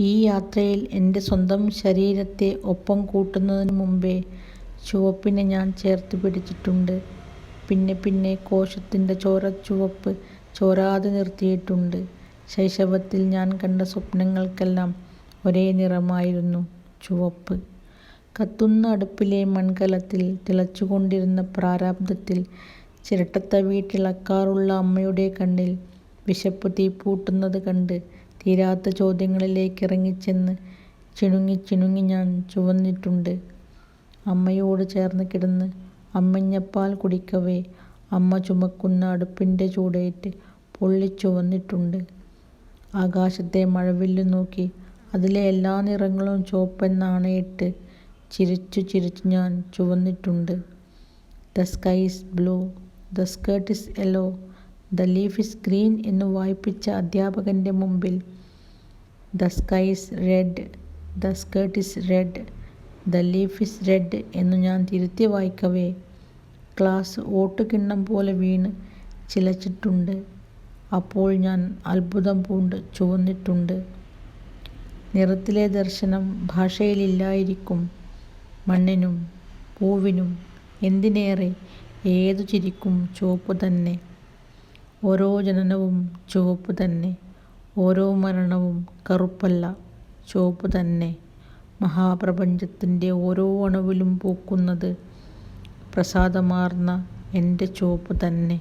ഈ യാത്രയിൽ എൻ്റെ സ്വന്തം ശരീരത്തെ ഒപ്പം കൂട്ടുന്നതിനു മുമ്പേ ചുവപ്പിനെ ഞാൻ ചേർത്ത് പിടിച്ചിട്ടുണ്ട്. പിന്നെ പിന്നെ കോശത്തിൻ്റെ ചോരച്ചുവപ്പ് ചോരാതെ നിർത്തിയിട്ടുണ്ട്. ശൈശവത്തിൽ ഞാൻ കണ്ട സ്വപ്നങ്ങൾക്കെല്ലാം ഒരേ നിറമായിരുന്നു, ചുവപ്പ്. കത്തുന്ന അടുപ്പിലെ മൺകലത്തിൽ തിളച്ചുകൊണ്ടിരുന്ന പ്രാരാബ്ധത്തിൽ ചിരട്ടത്തവിയിട്ടിളക്കാറുള്ള അമ്മയുടെ കണ്ണിൽ വിശപ്പ് തീപ്പൂട്ടുന്നത് കണ്ട് തീരാത്ത ചോദ്യങ്ങളിലേക്കിറങ്ങിച്ചെന്ന് ചിണുങ്ങി ചിണുങ്ങി ഞാൻ ചുവന്നിട്ടുണ്ട്. അമ്മയോട് ചേർന്ന് കിടന്ന് അമ്മിഞ്ഞപ്പാൽ കുടിക്കവേ അമ്മ ചുമക്കുന്ന അടുപ്പിൻ്റെ ചൂടേറ്റ് പൊള്ളിച്ചുവന്നിട്ടുണ്ട്. ആകാശത്തെ മഴവില്ലു നോക്കി അതിലെ എല്ലാ നിറങ്ങളും ചുവപ്പെന്നാണയിട്ട് ചിരിച്ചു ചിരിച്ചു ഞാൻ ചുവന്നിട്ടുണ്ട്. The sky is blue, the skirt is yellow, the leaf is green എന്നു വായിപ്പിച്ച അധ്യാപകൻ്റെ മുമ്പിൽ the sky is red, the skirt is red, the leaf is red എന്നു ഞാൻ തിരുത്തി വായിക്കവേ ക്ലാസ് ഓട്ടുകിണ്ണം പോലെ വീണ് ചിലച്ചിട്ടുണ്ട്. അപ്പോൾ ഞാൻ അത്ഭുതം പൂണ്ട് ചുവന്നിട്ടുണ്ട്. നിറത്തിലെ ദർശനം ഭാഷയിലില്ലായിരിക്കും. മണ്ണിനും പൂവിനും എന്തിനേറെ ഏതു ചിരിക്കും ചുവപ്പു തന്നെ. ഓരോ ജനനവും ചുവപ്പു തന്നെ, ഓരോ മരണവും കറുപ്പല്ല, ചുവപ്പു തന്നെ. മഹാപ്രപഞ്ചത്തിൻ്റെ ഓരോ അണുവിലും പൂക്കുന്നത് പ്രസാദമാർന്ന എൻ്റെ ചുവപ്പു തന്നെ.